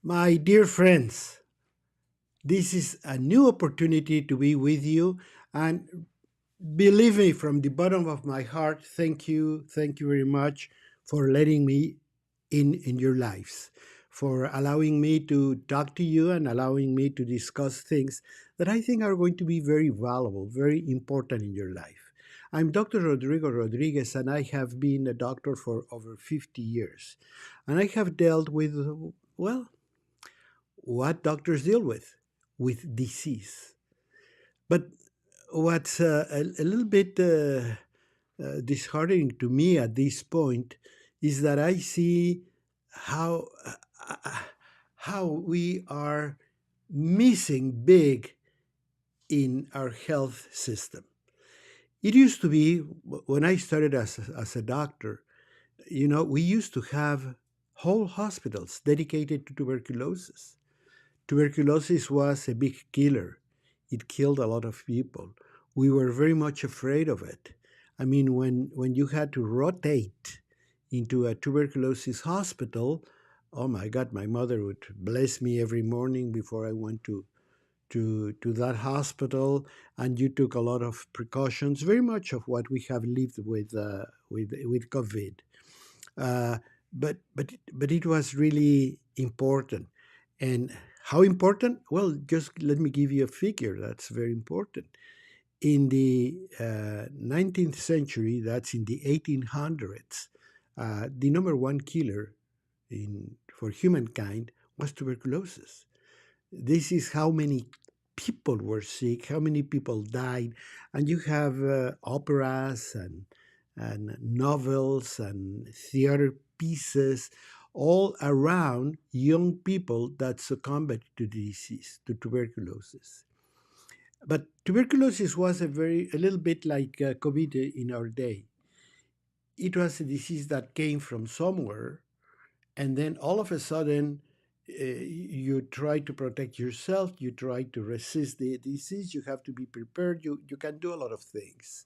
My dear friends, this is a new opportunity to be with you. And believe me, from the bottom of my heart, thank you. Thank you very much for letting me in your lives, for allowing me to talk to you and allowing me to discuss things that I think are going to be very valuable, very important in your life. I'm Dr. Rodrigo Rodriguez, and I have been a doctor for over 50 years. And I have dealt with, well, what doctors deal with disease. But what's a little bit disheartening to me at this point is that I see how uh, how we are missing big in our health system. It used to be when I started as a doctor, we used to have whole hospitals dedicated to tuberculosis. Tuberculosis was a big killer. It killed a lot of people. We were very much afraid of it. I mean, when you had to rotate into a tuberculosis hospital, oh my God, my mother would bless me every morning before I went to that hospital, and you took a lot of precautions, very much of what we have lived with COVID. Uh, but it was really important. And how important? Well, just let me give you a figure that's very important. In the 19th century, that's in the 1800s, the number one killer for humankind was tuberculosis. This is how many people were sick, how many people died, and you have operas and novels and theater pieces all around young people that succumbed to the disease, to tuberculosis. But tuberculosis was a little bit like COVID in our day. It was a disease that came from somewhere, and then all of a sudden you try to protect yourself, you try to resist the disease, you have to be prepared, you can do a lot of things.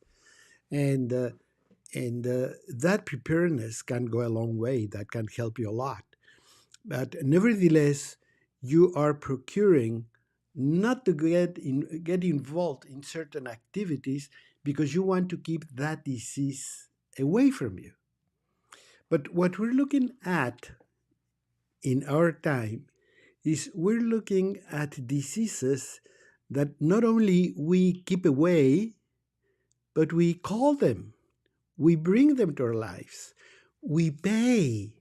And uh, and uh, that preparedness can go a long way, that can help you a lot. But nevertheless, you are procuring not to get involved in certain activities because you want to keep that disease away from you. But what we're looking at in our time is we're looking at diseases that not only we keep away, but we call them, we bring them to our lives, we pay.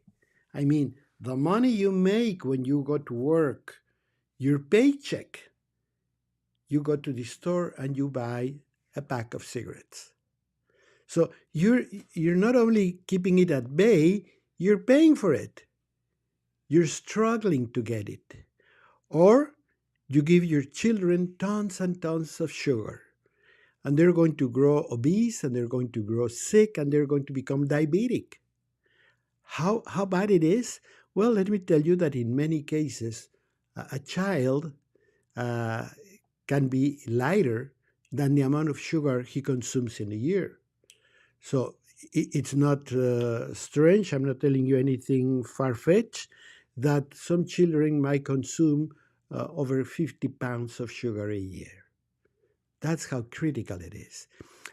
I mean, the money you make when you go to work, your paycheck, you go to the store and you buy a pack of cigarettes. So you're not only keeping it at bay, you're paying for it. You're struggling to get it. Or you give your children tons and tons of sugar, and they're going to grow obese, and they're going to grow sick, and they're going to become diabetic. How bad it is? Well, let me tell you that in many cases, a child uh, can be lighter than the amount of sugar he consumes in a year. So it's not strange. I'm not telling you anything far fetched that some children might consume over 50 pounds of sugar a year. That's how critical it is.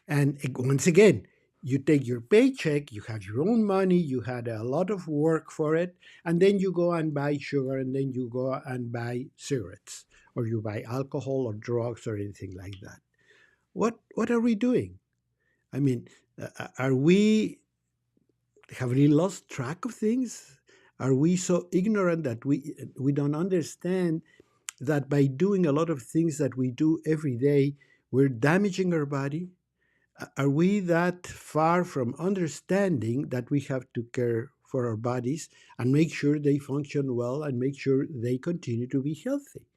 And once again, you take your paycheck, you have your own money, you had a lot of work for it, and then you go and buy sugar, and then you go and buy cigarettes, or you buy alcohol or drugs or anything like that. What are we doing? I mean, are we have we lost track of things? Are we so ignorant that we don't understand that by doing a lot of things that we do every day, we're damaging our body? Are we that far from understanding that we have to care for our bodies and make sure they function well and make sure they continue to be healthy?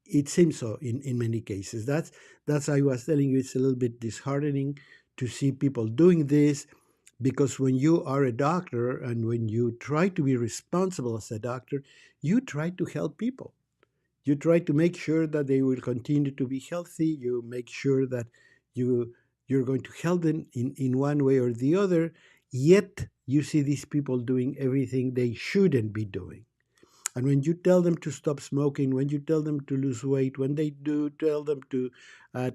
It seems so in many cases. That's I was telling you, it's a little bit disheartening to see people doing this, because when you are a doctor and when you try to be responsible as a doctor, you try to help people. You try to make sure that they will continue to be healthy. You make sure that you're going to help them in one way or the other. Yet you see these people doing everything they shouldn't be doing. And when you tell them to stop smoking, when you tell them to lose weight, when they do tell them to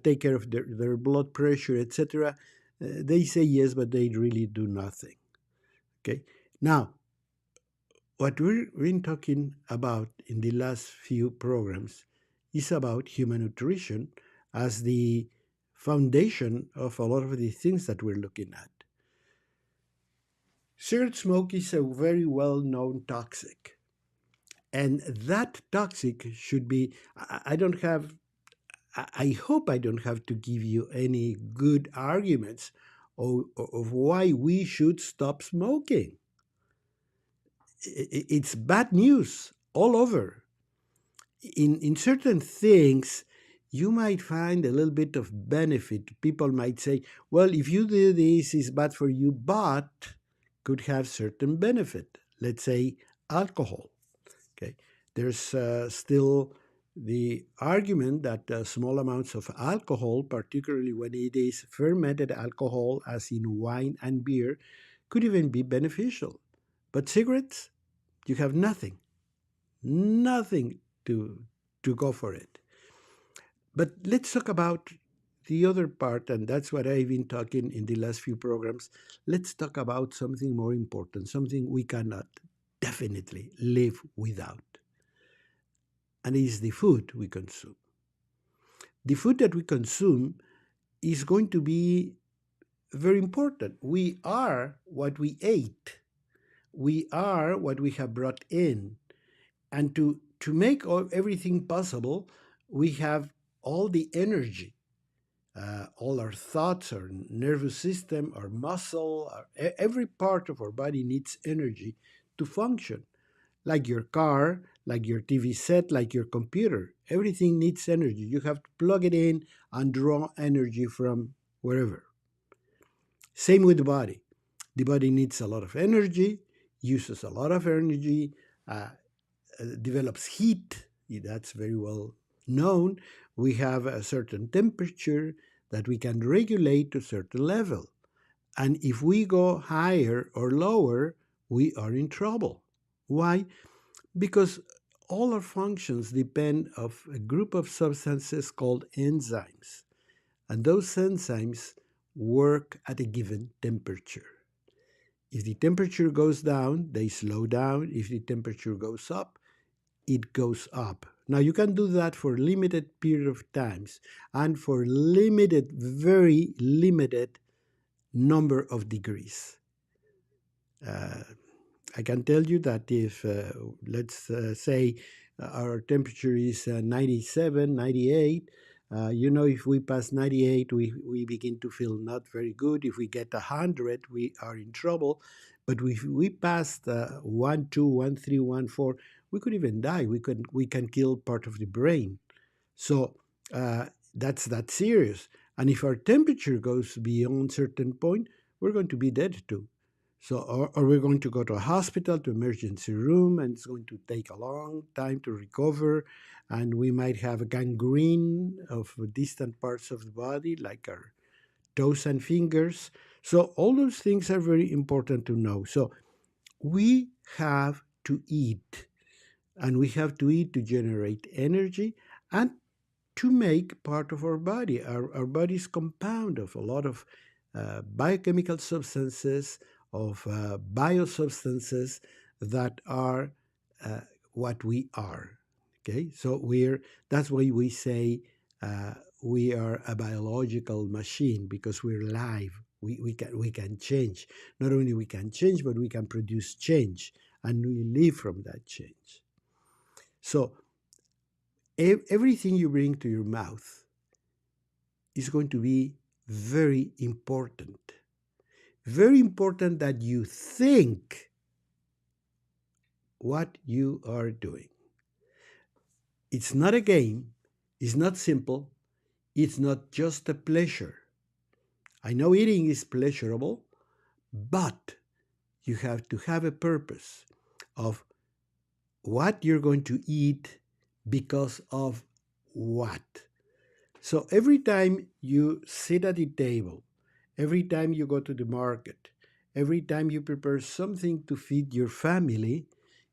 take care of their blood pressure, etc., they say yes, but they really do nothing. Okay. Now, what we've been talking about in the last few programs is about human nutrition as the foundation of a lot of the things that we're looking at. Cigarette smoke is a very well known toxic. And that toxic should be, I don't have, I hope I don't have to give you any good arguments of why we should stop smoking. It's bad news all over. In certain things, you might find a little bit of benefit. People might say, well, if you do this, it's bad for you, but could have certain benefit. Let's say alcohol. Okay, there's still the argument that small amounts of alcohol, particularly when it is fermented alcohol, as in wine and beer, could even be beneficial. But cigarettes, you have nothing to go for it. But let's talk about the other part, and that's what I've been talking in the last few programs. Let's talk about something more important, something we cannot definitely live without, and it is the food we consume. The food that we consume is going to be very important. We are what we ate. We are what we have brought in. And to make everything possible, we have all the energy, all our thoughts, our nervous system, our muscle, every part of our body needs energy to function. Like your car, like your TV set, like your computer. Everything needs energy. You have to plug it in and draw energy from wherever. Same with the body. The body needs a lot of energy, uses a lot of energy, develops heat. That's very well known. We have a certain temperature that we can regulate to a certain level. And if we go higher or lower, we are in trouble. Why? Because all our functions depend of a group of substances called enzymes. And those enzymes work at a given temperature. If the temperature goes down, they slow down. If the temperature goes up, it goes up. Now you can do that for a limited period of times and for limited, very limited number of degrees. I can tell you that if, let's say, our temperature is 97, 98, if we pass 98, we begin to feel not very good. If we get 100, we are in trouble. But if we pass 1, 2, 1, 3, 1, 4, we could even die. We can kill part of the brain. So that's that serious. And if our temperature goes beyond certain point, we're going to be dead too. So, or we're going to go to a hospital, to emergency room, and it's going to take a long time to recover. And we might have a gangrene of distant parts of the body, like our toes and fingers. So all those things are very important to know. So we have to eat, and we have to eat to generate energy and to make part of our body. Our body is compound of a lot of biochemical substances, of biosubstances that are what we are. Okay, so that's why we say we are a biological machine, because we're live. We can change. Not only we can change, but we can produce change, and we live from that change. So everything you bring to your mouth is going to be very important. Very important that you think what you are doing. It's not a game. It's not simple. It's not just a pleasure. I know eating is pleasurable, but you have to have a purpose of what you're going to eat because of what. So every time you sit at the table, every time you go to the market, every time you prepare something to feed your family,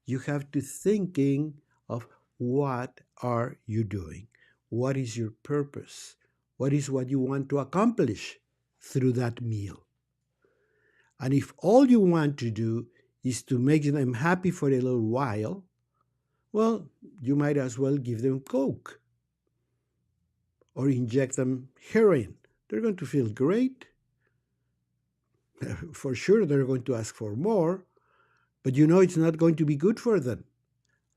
You have to thinking of what are you doing? What is your purpose? What is what you want to accomplish through that meal? And if all you want to do is to make them happy for a little while, well, you might as well give them Coke or inject them heroin. They're going to feel great. For sure, they're going to ask for more, but you know it's not going to be good for them.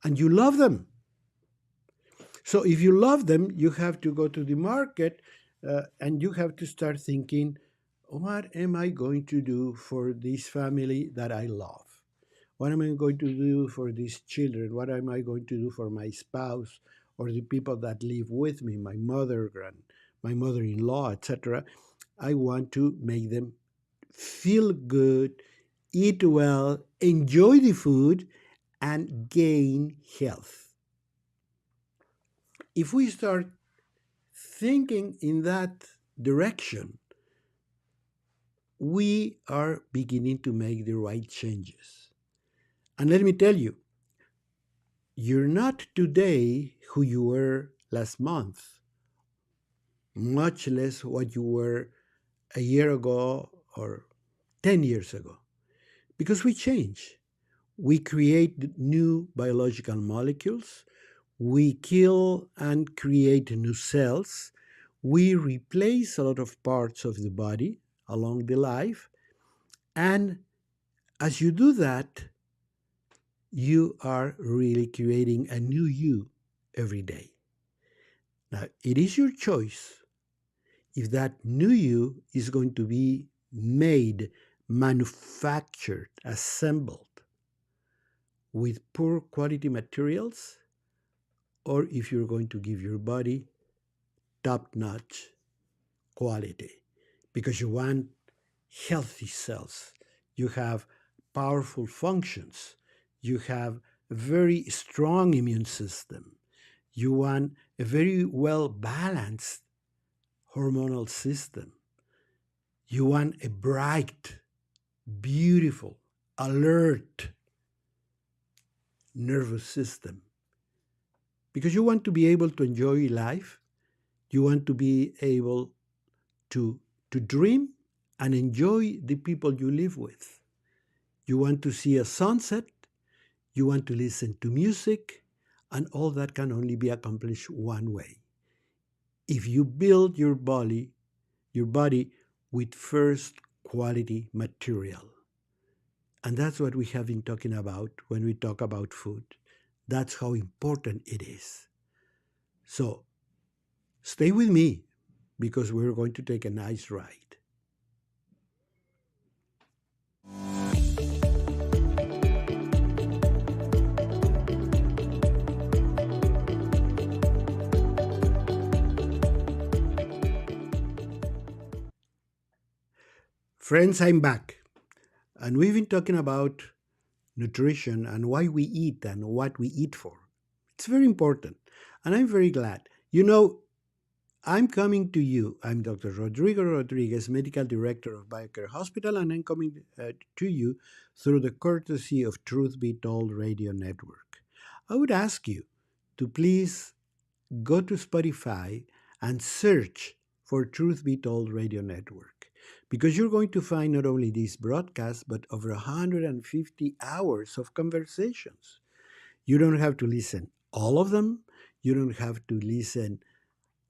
And you love them. So if you love them, you have to go to the market and you have to start thinking, what am I going to do for this family that I love? What am I going to do for these children? What am I going to do for my spouse or the people that live with me, my mother, my mother-in-law, etc.? I want to make them feel good, eat well, enjoy the food, and gain health. If we start thinking in that direction, we are beginning to make the right changes. And let me tell you, you're not today who you were last month, much less what you were a year ago or 10 years ago, because we change. We create new biological molecules. We kill and create new cells. We replace a lot of parts of the body along the life. And as you do that, you are really creating a new you every day. Now, it is your choice if that new you is going to be made, manufactured, assembled with poor quality materials, or if you're going to give your body top-notch quality because you want healthy cells. You have powerful functions. You have a very strong immune system. You want a very well-balanced hormonal system. You want a bright, beautiful, alert nervous system. Because you want to be able to enjoy life. You want to be able to dream and enjoy the people you live with. You want to see a sunset. You want to listen to music. And all that can only be accomplished one way. If you build your body with first quality material. And that's what we have been talking about when we talk about food. That's how important it is. So stay with me because we're going to take a nice ride. Friends, I'm back. And we've been talking about nutrition and why we eat and what we eat for. It's very important. And I'm very glad. You know, I'm coming to you. I'm Dr. Rodrigo Rodriguez, Medical Director of BioCare Hospital, and I'm coming to you through the courtesy of Truth Be Told Radio Network. I would ask you to please go to Spotify and search for Truth Be Told Radio Network, because you're going to find not only this broadcast, but over 150 hours of conversations. You don't have to listen all of them. You don't have to listen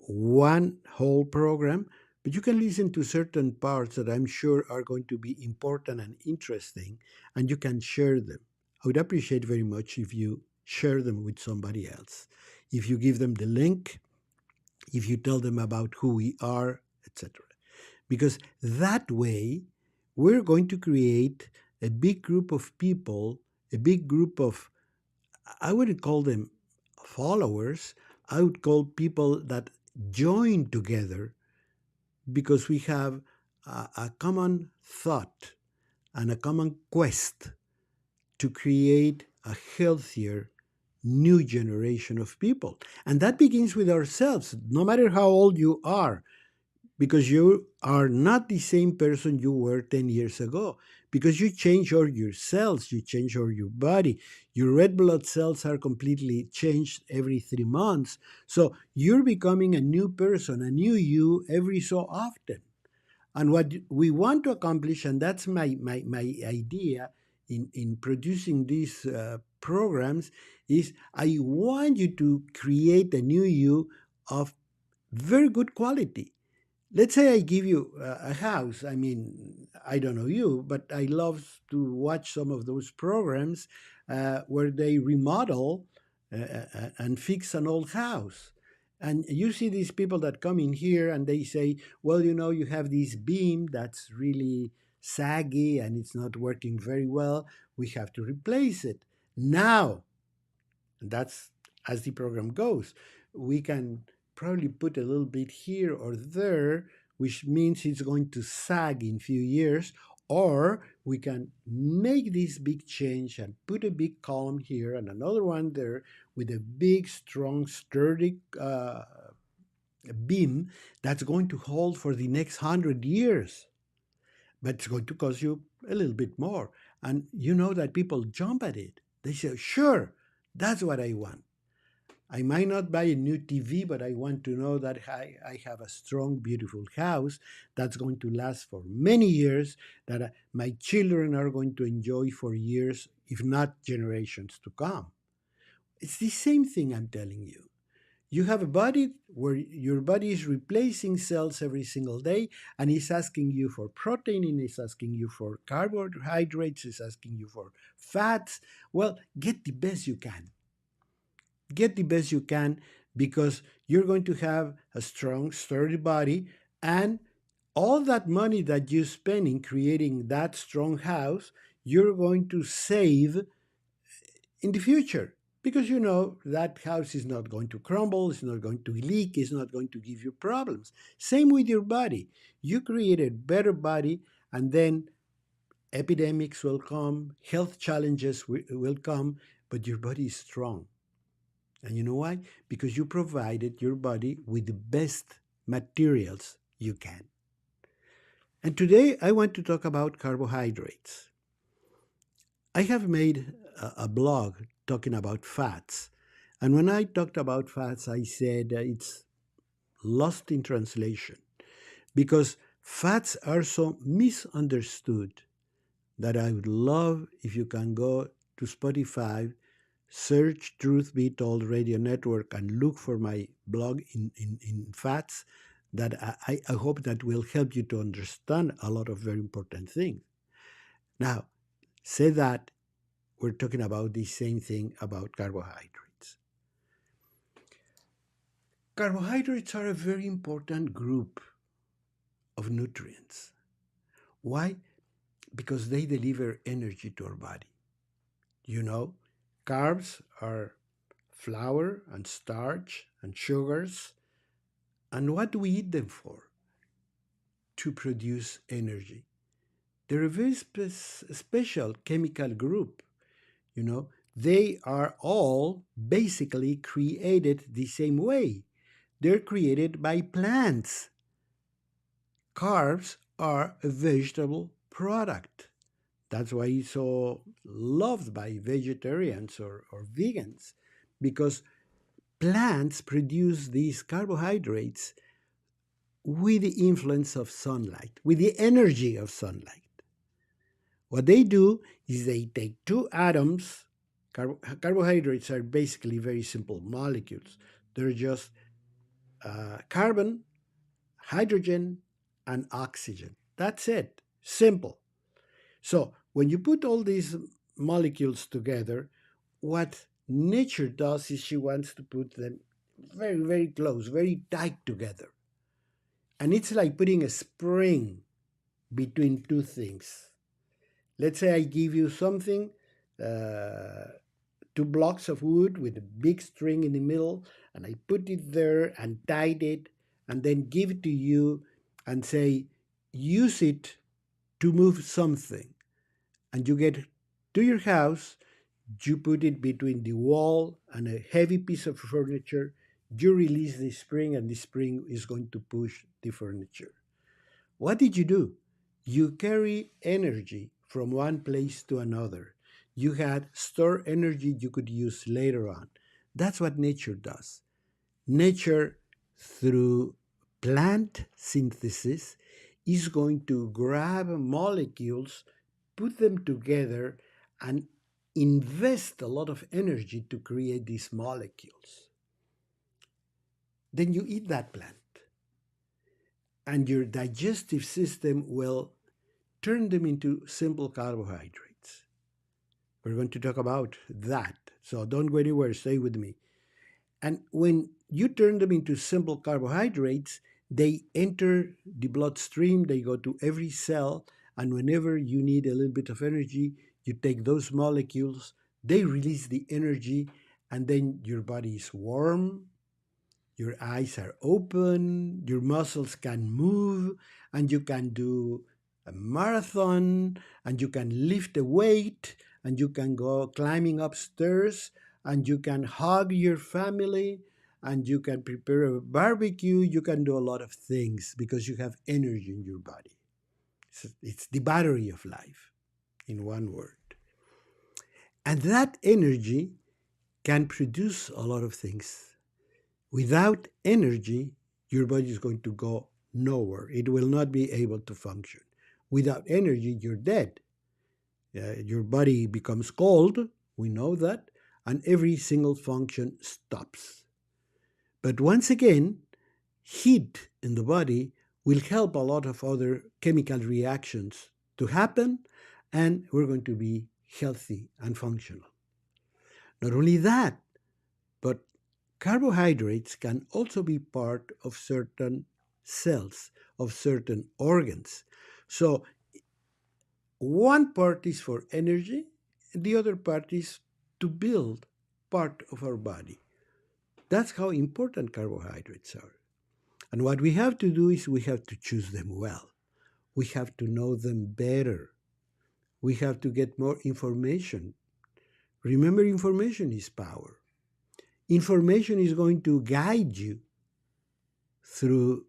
one whole program, but you can listen to certain parts that I'm sure are going to be important and interesting, and you can share them. I would appreciate very much if you share them with somebody else. If you give them the link, if you tell them about who we are, etc. Because that way, we're going to create a big group of people, a big group of, I wouldn't call them followers, I would call people that join together because we have a common thought and a common quest to create a healthier new generation of people. And that begins with ourselves. No matter how old you are, because you are not the same person you were 10 years ago, because you change all your cells, you change all your body. Your red blood cells are completely changed every 3 months. So you're becoming a new person, a new you every so often. And what we want to accomplish, and that's my idea in producing these programs, is I want you to create a new you of very good quality. Let's say I give you a house. I mean, I don't know you, but I love to watch some of those programs where they remodel and fix an old house. And you see these people that come in here and they say, well, you have this beam that's really saggy and it's not working very well. We have to replace it. Now, that's as the program goes. We can probably put a little bit here or there, which means it's going to sag in few years, or we can make this big change and put a big column here and another one there with a big, strong, sturdy beam that's going to hold for the next 100 years. But it's going to cost you a little bit more. And you know that people jump at it. They say, sure, that's what I want. I might not buy a new TV, but I want to know that I have a strong, beautiful house that's going to last for many years, that my children are going to enjoy for years, if not generations to come. It's the same thing I'm telling you. You have a body where your body is replacing cells every single day, and it's asking you for protein, and it's asking you for carbohydrates, it's asking you for fats. Well, get the best you can. Get the best you can, because you're going to have a strong, sturdy body, and all that money that you spend in creating that strong house, you're going to save in the future, because that house is not going to crumble, it's not going to leak, it's not going to give you problems. Same with your body. You create a better body, and then epidemics will come, health challenges will come, but your body is strong. And you know why? Because you provided your body with the best materials you can. And today I want to talk about carbohydrates. I have made a blog talking about fats. And when I talked about fats, I said it's lost in translation, because fats are so misunderstood that I would love if you can go to Spotify, search Truth Be Told Radio Network, and look for my blog in fats, that I hope that will help you to understand a lot of very important things. Now, say that we're talking about the same thing about carbohydrates. Carbohydrates are a very important group of nutrients. Why? Because they deliver energy to our body. Carbs are flour and starch and sugars. And what do we eat them for? To produce energy. They're a very special chemical group. They are all basically created the same way. They're created by plants. Carbs are a vegetable product. That's why it's so loved by vegetarians or vegans, because plants produce these carbohydrates with the influence of sunlight, with the energy of sunlight. What they do is they take two atoms. Carbohydrates are basically very simple molecules. They're just carbon, hydrogen, and oxygen. That's it. Simple. So when you put all these molecules together, what nature does is she wants to put them very, very close, very tight together. And it's like putting a spring between two things. Let's say I give you something, two blocks of wood with a big string in the middle, and I put it there and tied it, and then give it to you and say, use it to move something. And you get to your house, you put it between the wall and a heavy piece of furniture, You release the spring, and the spring is going to push the furniture. What did you do? You carry energy from one place to another. You had stored energy you could use later on. That's what nature does. Nature, through plant synthesis, is going to grab molecules, put them together, and invest a lot of energy to create these molecules. Then you eat that plant, and your digestive system will turn them into simple carbohydrates. We're going to talk about that. So don't go anywhere, stay with me. And when you turn them into simple carbohydrates, they enter the bloodstream, they go to every cell, and whenever you need a little bit of energy, you take those molecules, they release the energy, and then your body is warm, your eyes are open, your muscles can move, and you can do a marathon, and you can lift a weight, and you can go climbing upstairs, and you can hug your family, and you can prepare a barbecue. You can do a lot of things because you have energy in your body. It's the battery of life, in one word. And that energy can produce a lot of things. Without energy, your body is going to go nowhere. It will not be able to function. Without energy, you're dead. Your body becomes cold, we know that, and every single function stops. But once again, heat in the body will help a lot of other chemical reactions to happen, and we're going to be healthy and functional. Not only that, but carbohydrates can also be part of certain cells, of certain organs. So one part is for energy, and the other part is to build part of our body. That's how important carbohydrates are. And what we have to do is we have to choose them well. We have to know them better. We have to get more information. Remember, information is power. Information is going to guide you through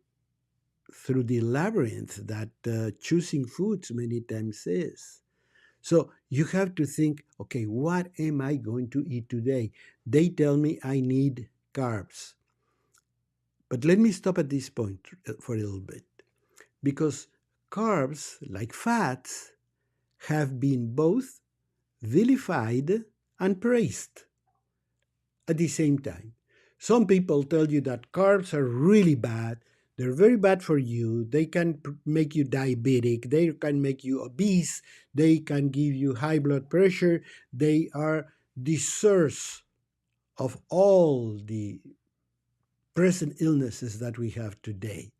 the labyrinth that choosing foods many times is. So you have to think, okay, what am I going to eat today? They tell me I need carbs. But let me stop at this point for a little bit, because carbs, like fats, have been both vilified and praised at the same time. Some people tell you that carbs are really bad. They're very bad for you. They can make you diabetic. They can make you obese. They can give you high blood pressure. They are the source of all the present illnesses that we have today.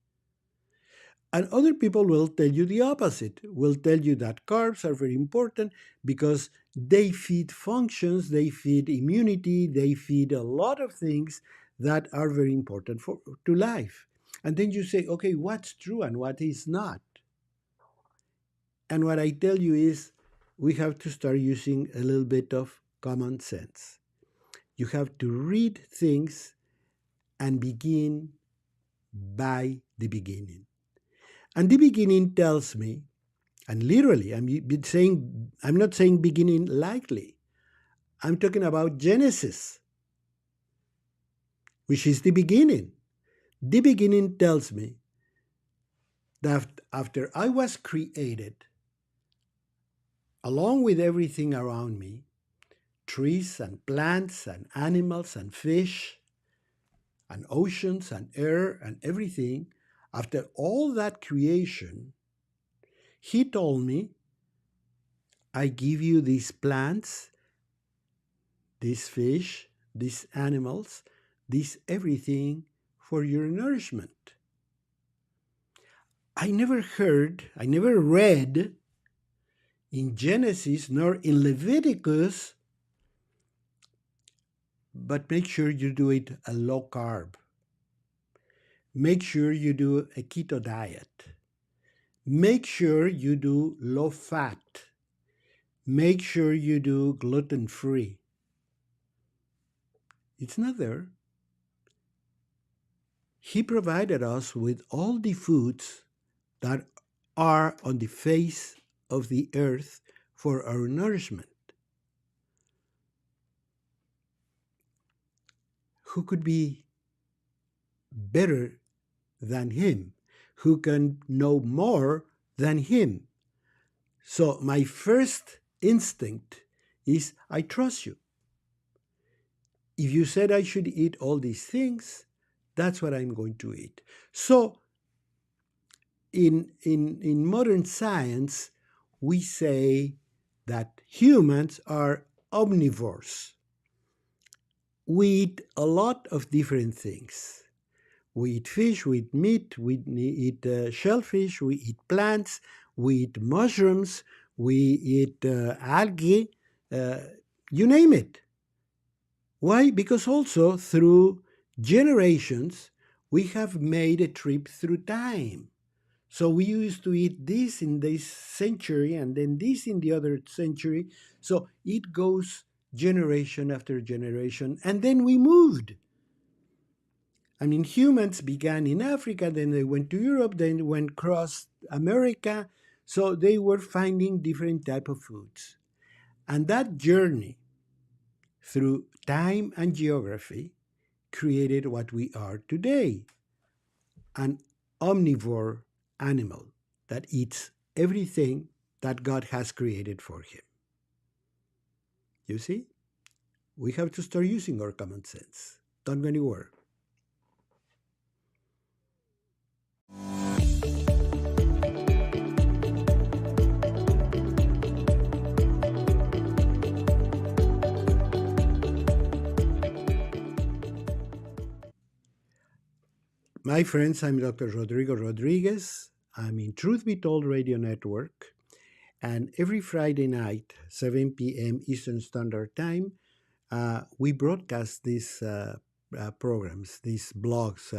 And other people will tell you the opposite, will tell you that carbs are very important because they feed functions, they feed immunity, they feed a lot of things that are very important to life. And then you say, okay, what's true and what is not? And what I tell you is we have to start using a little bit of common sense. You have to read things and begin by the beginning. And the beginning tells me, and literally, I'm not saying beginning lightly. I'm talking about Genesis, which is the beginning. The beginning tells me that after I was created, along with everything around me, trees and plants and animals and fish and oceans and air and everything, after all that creation, he told me, I give you these plants, these fish, these animals, this everything for your nourishment. I never read in Genesis nor in Leviticus, but make sure you do it a low carb. Make sure you do a keto diet. Make sure you do low fat. Make sure you do gluten free. It's not there. He provided us with all the foods that are on the face of the earth for our nourishment. Who could be better than him? Who can know more than him? So my first instinct is I trust you. If you said I should eat all these things, that's what I'm going to eat. So in modern science, we say that humans are omnivores. We eat a lot of different things. We eat fish, we eat meat, we eat shellfish, we eat plants, we eat mushrooms, we eat algae, you name it. Why? Because also through generations, we have made a trip through time. So we used to eat this in this century and then this in the other century. So it goes generation after generation. And then we moved. I mean, humans began in Africa, then they went to Europe, then they went across America. So they were finding different type of foods. And that journey through time and geography created what we are today, an omnivore animal that eats everything that God has created for him. You see? We have to start using our common sense. Don't go anywhere. My friends, I'm Dr. Rodrigo Rodriguez. I'm in Truth Be Told Radio Network. And every Friday night, 7 p.m. Eastern Standard Time, we broadcast these programs, these blogs,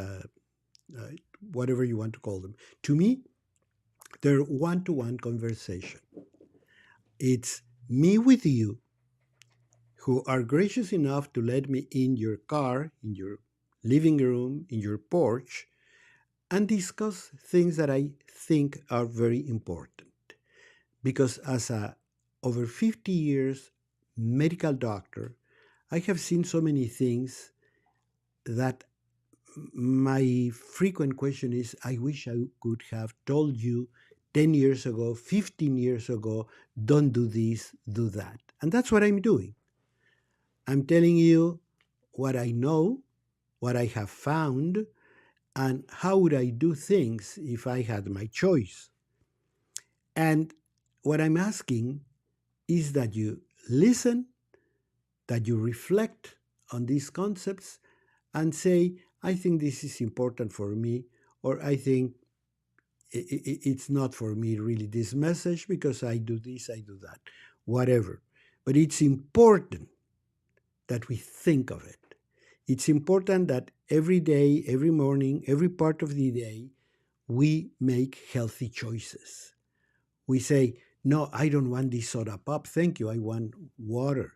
whatever you want to call them. To me, they're one-to-one conversation. It's me with you who are gracious enough to let me in your car, in your living room, in your porch, and discuss things that I think are very important. Because as a over 50 years medical doctor, I have seen so many things that my frequent question is, I wish I could have told you 10 years ago, 15 years ago, don't do this, do that. And that's what I'm doing. I'm telling you what I know, what I have found, and how would I do things if I had my choice. And what I'm asking is that you listen, that you reflect on these concepts and say, I think this is important for me, or I think it's not for me really, this message, because I do this, I do that, whatever. But it's important that we think of it. It's important that every day, every morning, every part of the day, we make healthy choices. We say, no, I don't want this soda pop. Thank you. I want water.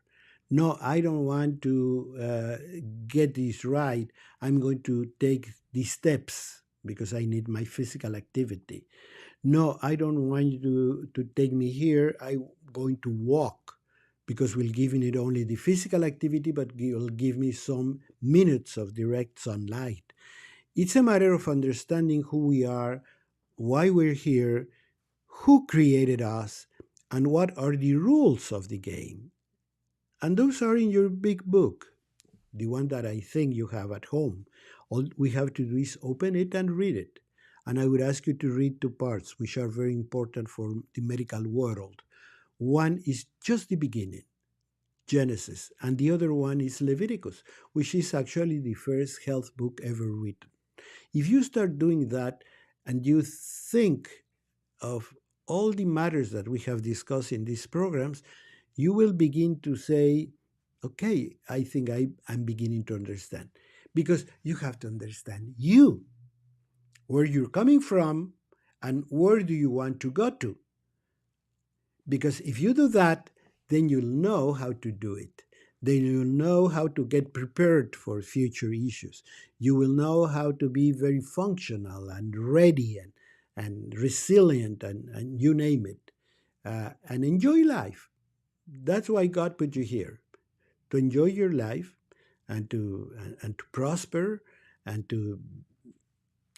No, I don't want to get this right. I'm going to take these steps because I need my physical activity. No, I don't want you to take me here. I'm going to walk because we're giving it only the physical activity, but you'll give me some minutes of direct sunlight. It's a matter of understanding who we are, why we're here, who created us, and what are the rules of the game. And those are in your big book, the one that I think you have at home. All we have to do is open it and read it. And I would ask you to read two parts, which are very important for the medical world. One is just the beginning, Genesis, and the other one is Leviticus, which is actually the first health book ever written. If you start doing that and you think of all the matters that we have discussed in these programs, you will begin to say, okay, I think I'm beginning to understand. Because you have to understand you, where you're coming from, and where do you want to go to. Because if you do that, then you'll know how to do it. Then you'll know how to get prepared for future issues. You will know how to be very functional and ready and resilient and you name it. And enjoy life. That's why God put you here, to enjoy your life and to prosper and to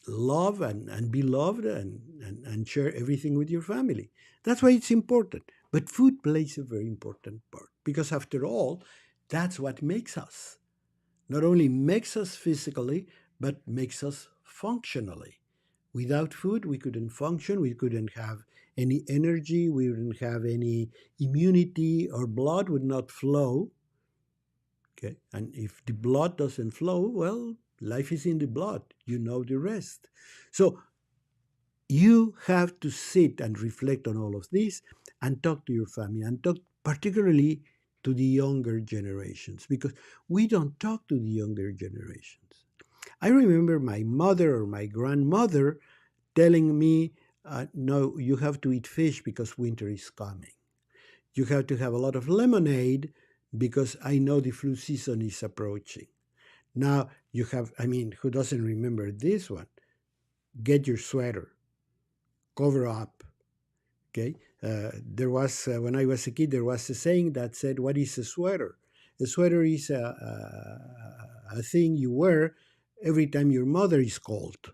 love and be loved and share everything with your family. That's why it's important. But food plays a very important part because, after all, that's what makes us. Not only makes us physically, but makes us functionally. Without food, we couldn't function, we couldn't have any energy, we wouldn't have any immunity, our blood would not flow. Okay, and if the blood doesn't flow, well, life is in the blood. You know the rest. So you have to sit and reflect on all of this and talk to your family and talk particularly to the younger generations because we don't talk to the younger generations. I remember my mother or my grandmother telling me, no, you have to eat fish because winter is coming. You have to have a lot of lemonade because I know the flu season is approaching. Now you have, I mean, who doesn't remember this one? Get your sweater, cover up. Okay. There was, when I was a kid, there was a saying that said, what is a sweater? A sweater is a thing you wear every time your mother is cold.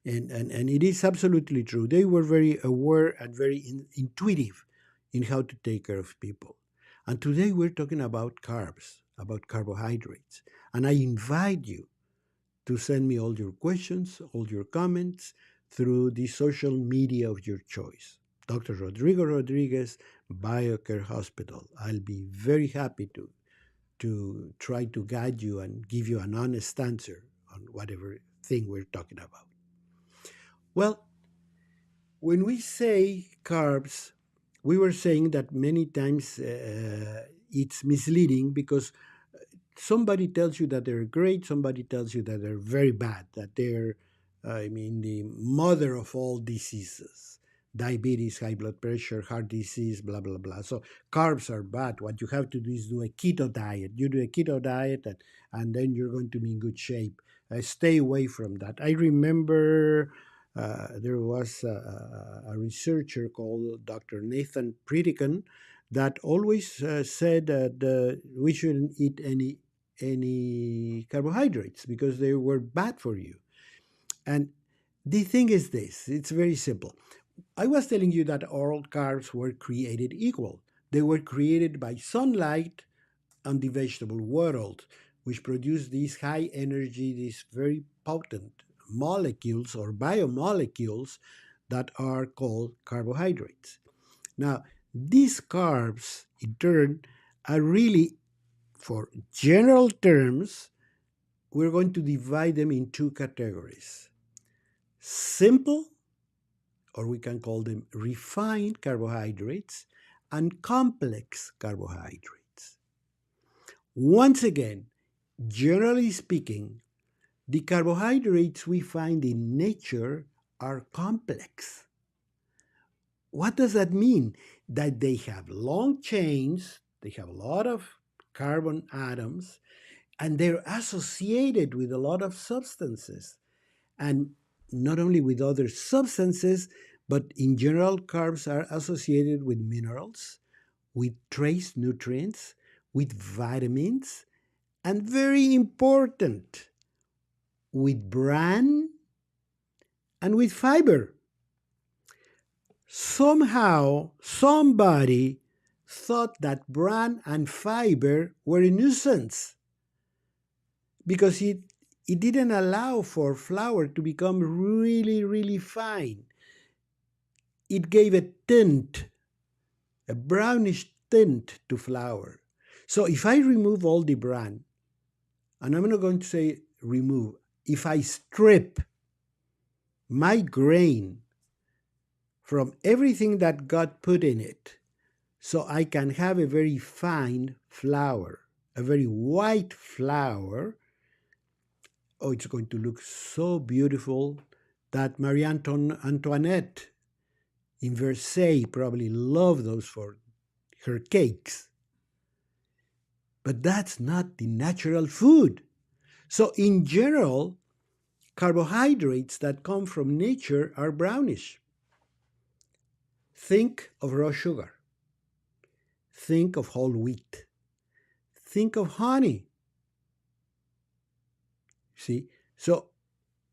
And it is absolutely true. They were very aware and very intuitive in how to take care of people. And today we're talking about carbs, about carbohydrates. And I invite you to send me all your questions, all your comments through the social media of your choice. Dr. Rodrigo Rodriguez, BioCare Hospital. I'll be very happy to try to guide you and give you an honest answer on whatever thing we're talking about. Well, when we say carbs, we were saying that many times it's misleading because somebody tells you that they're great, somebody tells you that they're very bad, that they're, the mother of all diseases, diabetes, high blood pressure, heart disease, blah, blah, blah. So carbs are bad. What you have to do is do a keto diet. You do a keto diet and then you're going to be in good shape. Stay away from that. I remember there was a researcher called Dr. Nathan Pritikin that always said that we shouldn't eat any carbohydrates because they were bad for you. And the thing is this, it's very simple. I was telling you that all carbs were created equal. They were created by sunlight on the vegetable world, which produce these high energy, these very potent molecules or biomolecules that are called carbohydrates. Now, these carbs, in turn, are really, for general terms, we're going to divide them in two categories. Simple, or we can call them refined carbohydrates, and complex carbohydrates. Once again, generally speaking, the carbohydrates we find in nature are complex. What does that mean? That they have long chains, they have a lot of carbon atoms, and they're associated with a lot of substances. And not only with other substances, but in general, carbs are associated with minerals, with trace nutrients, with vitamins, and very important, with bran and with fiber. Somehow, somebody thought that bran and fiber were a nuisance because it didn't allow for flour to become really, really fine. It gave a tint, a brownish tint to flour. So if I remove all the bran, and I'm not going to say remove, if I strip my grain from everything that God put in it, so I can have a very fine flour, a very white flour, oh, it's going to look so beautiful that Marie Antoinette in Versailles probably loved those for her cakes. But that's not the natural food. So, in general, carbohydrates that come from nature are brownish. Think of raw sugar. Think of whole wheat. Think of honey. See? So,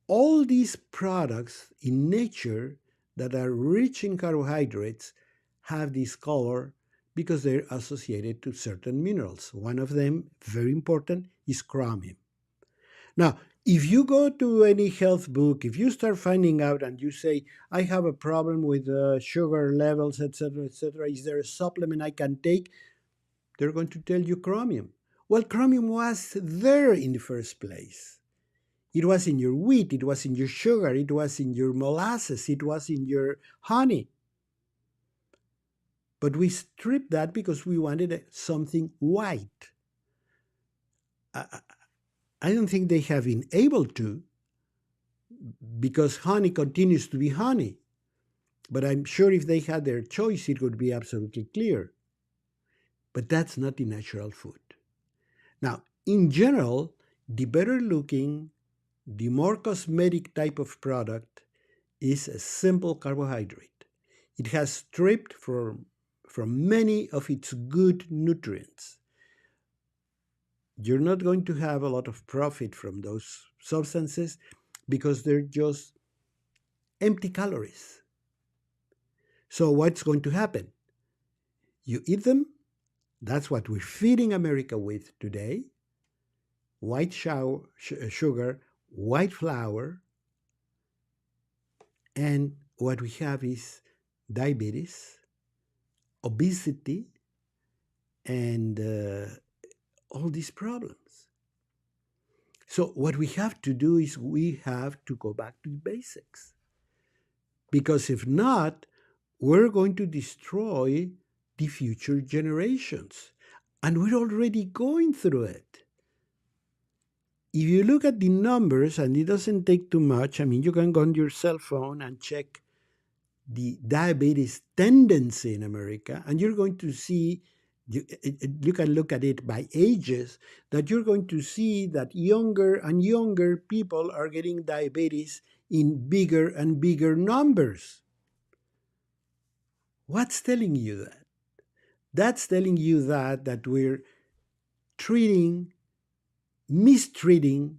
all these products in nature that are rich in carbohydrates have this color because they're associated to certain minerals. One of them, very important, is chromium. Now, if you go to any health book, if you start finding out and you say, I have a problem with sugar levels, etc., etc., is there a supplement I can take? They're going to tell you chromium. Well, chromium was there in the first place. It was in your wheat, it was in your sugar, it was in your molasses, it was in your honey. But we stripped that because we wanted something white. I don't think they have been able to, because honey continues to be honey. But I'm sure if they had their choice, it would be absolutely clear. But that's not the natural food. Now, in general, the better looking, the more cosmetic type of product is a simple carbohydrate. It has stripped from many of its good nutrients. You're not going to have a lot of profit from those substances because they're just empty calories. So what's going to happen? You eat them. That's what we're feeding America with today. White sugar, white flour, and what we have is diabetes, obesity, and all these problems. So what we have to do is we have to go back to the basics. Because if not, we're going to destroy the future generations. And we're already going through it. If you look at the numbers, and it doesn't take too much, I mean, you can go on your cell phone and check the diabetes tendency in America, and you're going to see, you can look at it by ages, that you're going to see that younger and younger people are getting diabetes in bigger and bigger numbers. What's telling you that? That's telling you that we're mistreating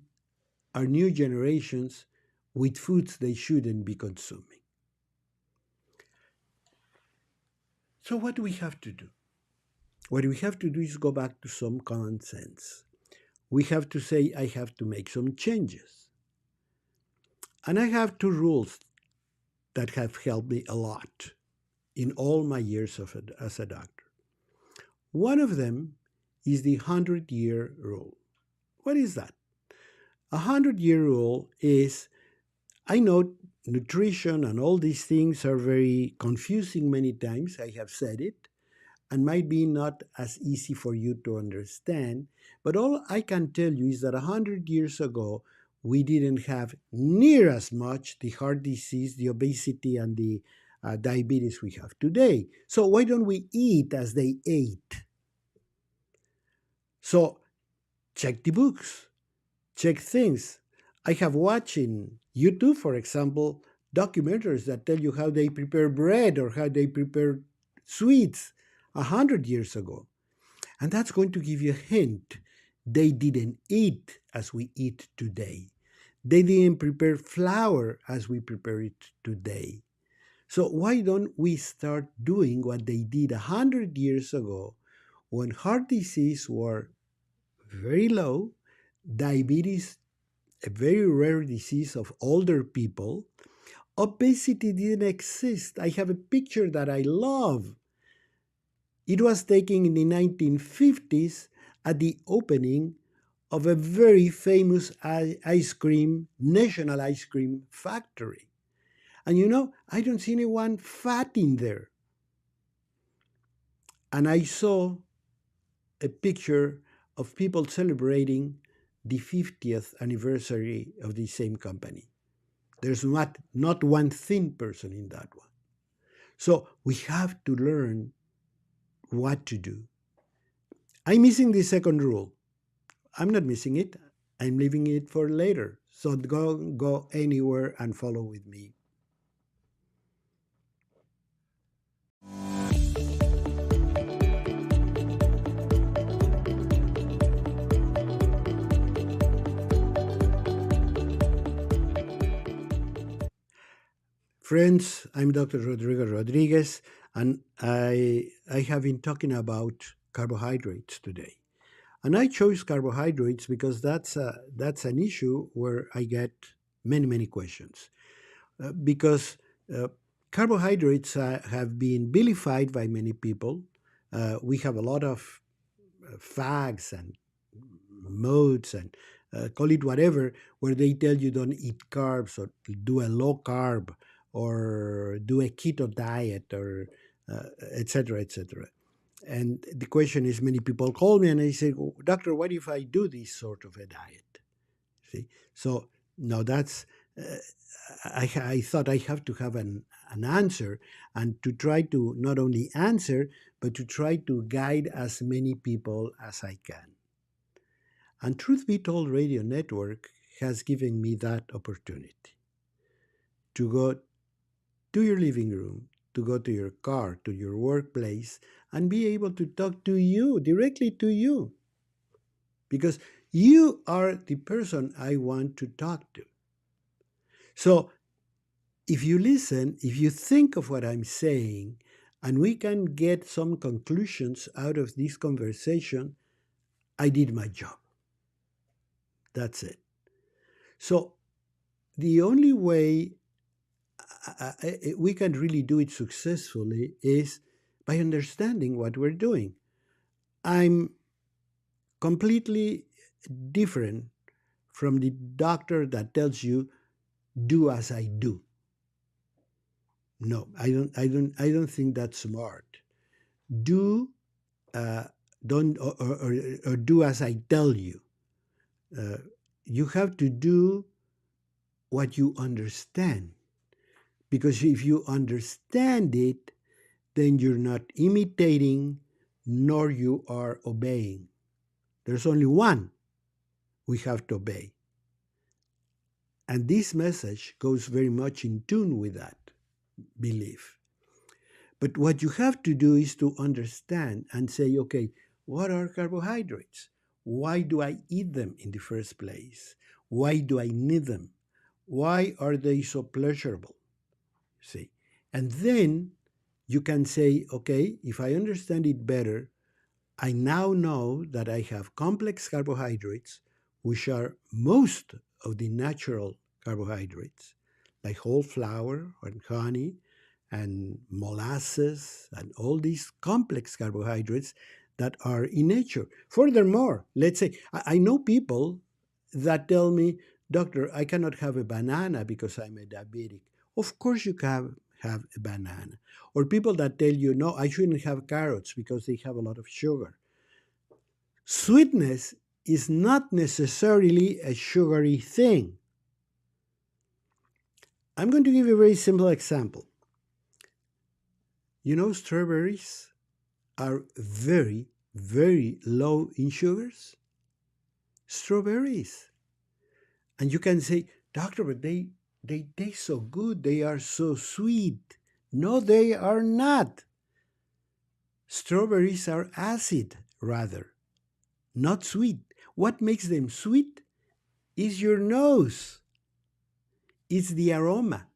our new generations with foods they shouldn't be consuming. So what do we have to do? What we have to do is go back to some common sense. We have to say, I have to make some changes. And I have two rules that have helped me a lot in all my years as a doctor. One of them is the 100-year rule. What is that? A 100-year rule is, I know nutrition and all these things are very confusing many times, I have said it, and might be not as easy for you to understand, but all I can tell you is that 100 years ago, we didn't have near as much the heart disease, the obesity, and the diabetes we have today. So why don't we eat as they ate? So check the books, check things. I have watched in YouTube, for example, documentaries that tell you how they prepare bread or how they prepare sweets 100 years ago. And that's going to give you a hint. They didn't eat as we eat today. They didn't prepare flour as we prepare it today. So why don't we start doing what they did 100 years ago when heart disease were very low, diabetes, a very rare disease of older people, obesity didn't exist. I have a picture that I love. It was taken in the 1950s at the opening of a very famous national ice cream factory. And you know, I don't see anyone fat in there. And I saw a picture of people celebrating the 50th anniversary of the same company. There's not one thin person in that one. So we have to learn what to do. I'm missing the second rule. I'm not missing it. I'm leaving it for later. So go anywhere and follow with me. Friends, I'm Dr. Rodrigo Rodriguez, and I have been talking about carbohydrates today. And I chose carbohydrates because that's an issue where I get many questions. Because carbohydrates have been vilified by many people. We have a lot of fags and modes and call it whatever, where they tell you don't eat carbs or do a low carb or do a keto diet or etc. etc. And the question is, many people call me and they say, "Oh, doctor, what if I do this sort of a diet?" See, so now that's I thought I have to have an answer and to try to not only answer but to try to guide as many people as I can. And Truth Be Told Radio Network has given me that opportunity to go to your living room, to go to your car, to your workplace, and be able to talk to you, directly to you. Because you are the person I want to talk to. So if you listen, if you think of what I'm saying, and we can get some conclusions out of this conversation, I did my job. That's it. So the only way we can really do it successfully is by understanding what we're doing. I'm completely different from the doctor that tells you do as I do. No, I don't think that's smart. Do don't or do as I tell you. Uh, you have to do what you understand, because if you understand it, then you're not imitating nor you are obeying. There's only one we have to obey. And this message goes very much in tune with that belief. But what you have to do is to understand and say, okay, what are carbohydrates? Why do I eat them in the first place? Why do I need them? Why are they so pleasurable? See? And then you can say, okay, if I understand it better, I now know that I have complex carbohydrates, which are most of the natural carbohydrates, like whole flour and honey and molasses and all these complex carbohydrates that are in nature. Furthermore, let's say, I know people that tell me, doctor, I cannot have a banana because I'm a diabetic. Of course you can have a banana. Or people that tell you, no, I shouldn't have carrots because they have a lot of sugar. Sweetness is not necessarily a sugary thing. I'm going to give you a very simple example. You know, strawberries are very low in sugars. Strawberries. And you can say, doctor, but they taste so good. They are so sweet. No, they are not. Strawberries are acid, rather, not sweet. What makes them sweet is your nose. It's the aroma.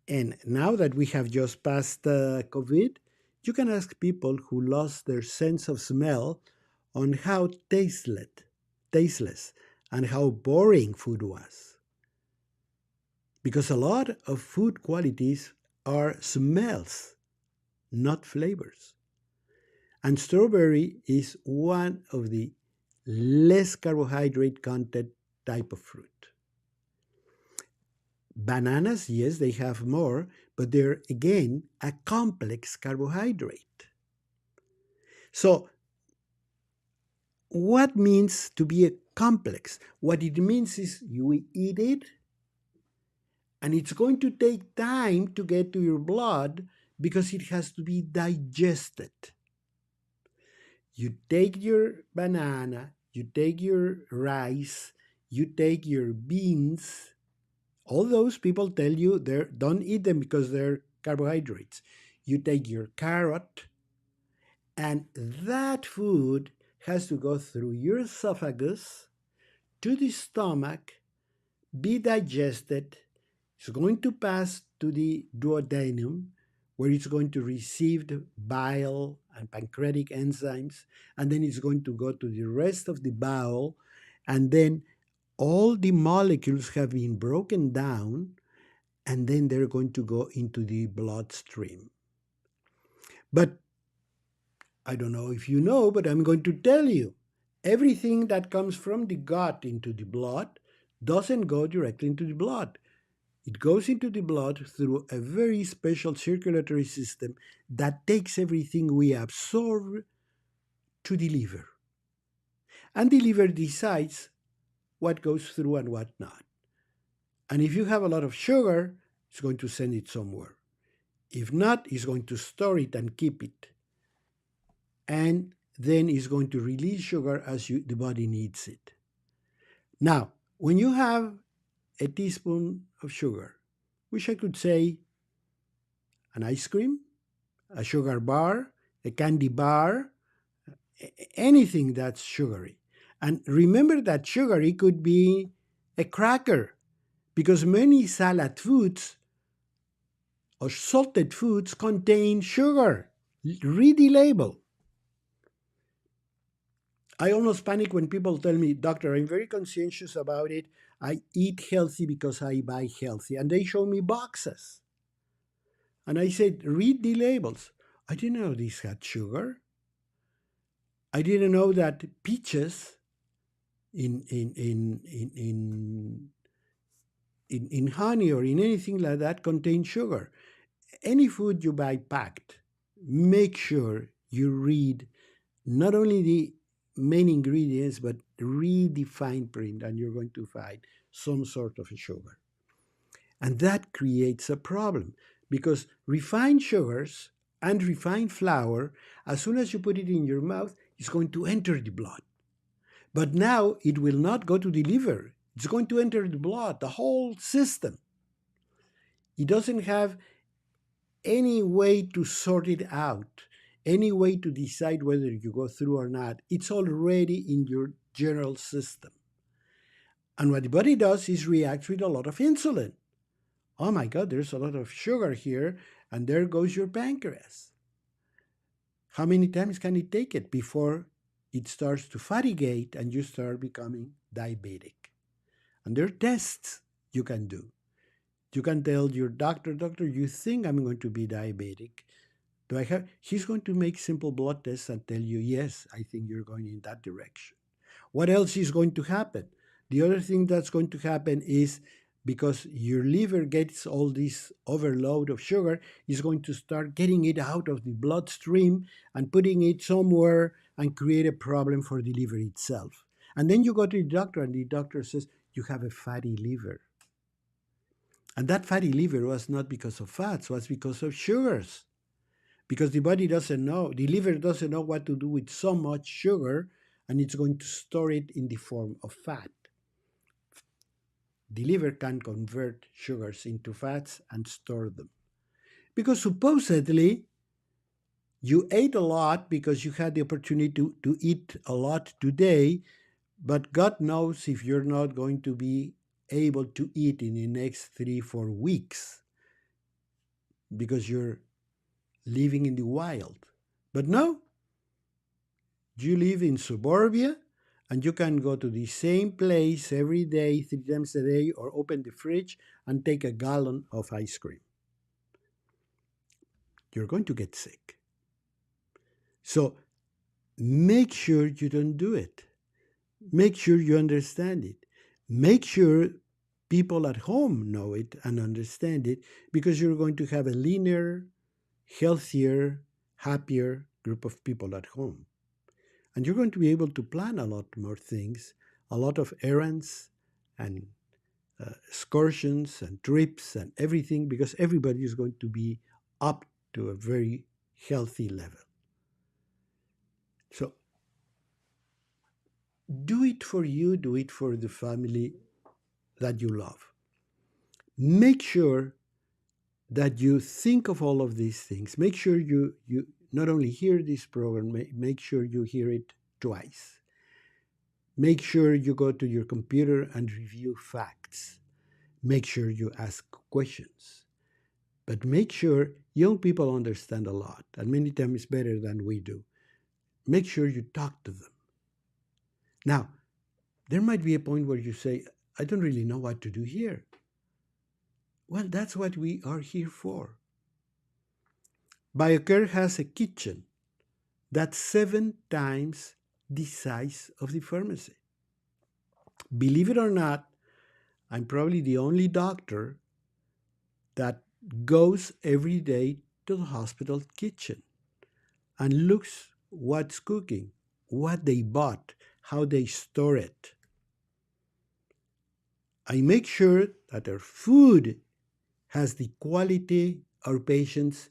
And now that we have just passed COVID, you can ask people who lost their sense of smell on how tasteless, and how boring food was. Because a lot of food qualities are smells, not flavors. And strawberry is one of the less carbohydrate content type of fruit. Bananas, yes, they have more, but they're again a complex carbohydrate. So, what means to be a complex? What it means is you eat it, and it's going to take time to get to your blood because it has to be digested. You take your banana, you take your rice, you take your beans. All those people tell you they don't eat them because they're carbohydrates. You take your carrot, and that food has to go through your esophagus to the stomach, be digested. It's going to pass to the duodenum, where it's going to receive the bile and pancreatic enzymes, and then it's going to go to the rest of the bowel, and then all the molecules have been broken down, and then they're going to go into the bloodstream. But I don't know if you know, but I'm going to tell you, everything that comes from the gut into the blood doesn't go directly into the blood. It goes into the blood through a very special circulatory system that takes everything we absorb to the liver. And the liver decides what goes through and what not. And if you have a lot of sugar, it's going to send it somewhere. If not, it's going to store it and keep it. And then it's going to release sugar as the body needs it. Now, when you have a teaspoon of sugar, which I could say an ice cream, a sugar bar, a candy bar, anything that's sugary. And remember that sugary could be a cracker, because many salad foods or salted foods contain sugar. Read the label. I almost panic when people tell me, "Doctor, I'm very conscientious about it. I eat healthy because I buy healthy." And they show me boxes. And I said, "Read the labels." I didn't know these had sugar. I didn't know that peaches in honey or in anything like that contain sugar. Any food you buy packed, make sure you read not only the main ingredients, but read the fine print, and you're going to find some sort of a sugar. And that creates a problem, because refined sugars and refined flour, as soon as you put it in your mouth, it's going to enter the blood. But now it will not go to the liver. It's going to enter the blood, the whole system. It doesn't have any way to sort it out, any way to decide whether you go through or not. It's already in your general system. And what the body does is react with a lot of insulin. Oh my God, there's a lot of sugar here, and there goes your pancreas. How many times can it take it before it starts to fatigate and you start becoming diabetic? And there are tests you can do. You can tell your doctor, "Doctor, you think I'm going to be diabetic? Do I have?" He's going to make simple blood tests and tell you, "Yes, I think you're going in that direction." What else is going to happen? The other thing that's going to happen is, because your liver gets all this overload of sugar, is going to start getting it out of the bloodstream and putting it somewhere and create a problem for the liver itself. And then you go to the doctor, and the doctor says, "You have a fatty liver." And that fatty liver was not because of fats, it was because of sugars. Because the body doesn't know, the liver doesn't know what to do with so much sugar, and it's going to store it in the form of fat. The liver can convert sugars into fats and store them. Because supposedly, you ate a lot because you had the opportunity to eat a lot today, but God knows if you're not going to be able to eat in the next 3-4 weeks, because you're living in the wild. But no, you live in suburbia, and you can go to the same place every day, 3 times a day, or open the fridge and take a gallon of ice cream. You're going to get sick. So make sure you don't do it. Make sure you understand it. Make sure people at home know it and understand it, because you're going to have a leaner, healthier, happier group of people at home. And you're going to be able to plan a lot more things, a lot of errands and excursions and trips and everything, because everybody is going to be up to a very healthy level. So Do it for you, do it for the family that you love. Make sure that you think of all of these things. Make sure you not only hear this program, make sure you hear it twice. Make sure you go to your computer and review facts. Make sure you ask questions. But make sure young people understand a lot, and many times better than we do. Make sure you talk to them. Now, there might be a point where you say, I don't really know what to do here. Well, that's what we are here for. BioCare has a kitchen that's 7 times the size of the pharmacy. Believe it or not, I'm probably the only doctor that goes every day to the hospital kitchen and looks what's cooking, what they bought, how they store it. I make sure that our food has the quality our patients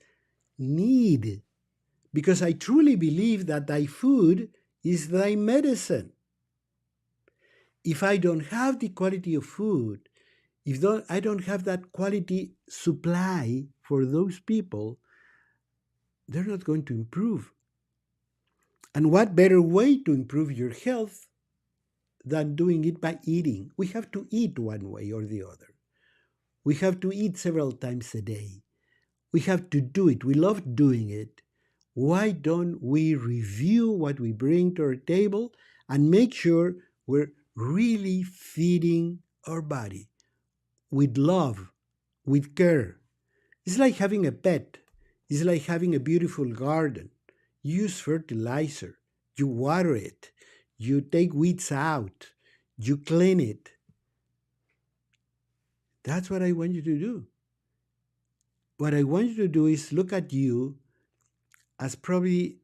need, because I truly believe that thy food is thy medicine. If I don't have the quality of food, if I don't have that quality supply for those people, they're not going to improve. And what better way to improve your health than doing it by eating? We have to eat one way or the other. We have to eat several times a day. We have to do it. We love doing it. Why don't we review what we bring to our table and make sure we're really feeding our body with love, with care? It's like having a pet. It's like having a beautiful garden. You use fertilizer, you water it, you take weeds out, you clean it. That's what I want you to do. What I want you to do is look at you as probably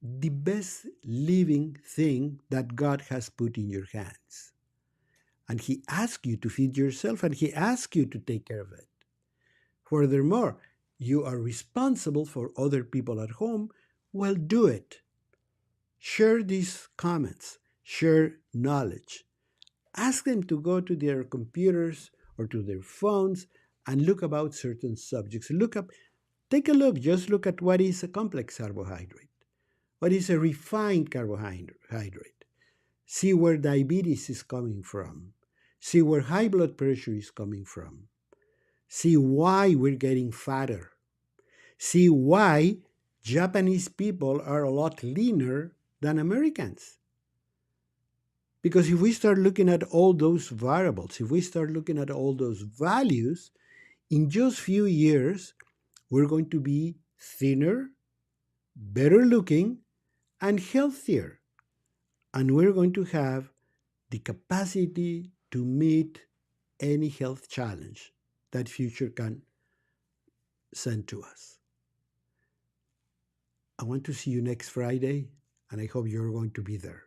the best living thing that God has put in your hands. And He asks you to feed yourself, and He asks you to take care of it. Furthermore, you are responsible for other people at home. Well, do it. Share these comments, share knowledge. Ask them to go to their computers or to their phones and look about certain subjects. Take a look, just look at what is a complex carbohydrate. What is a refined carbohydrate? See where diabetes is coming from. See where high blood pressure is coming from. See why we're getting fatter. See why Japanese people are a lot leaner than Americans. Because if we start looking at all those variables, if we start looking at all those values, in just few years, we're going to be thinner, better looking, and healthier. And we're going to have the capacity to meet any health challenge that future can send to us. I want to see you next Friday, and I hope you're going to be there.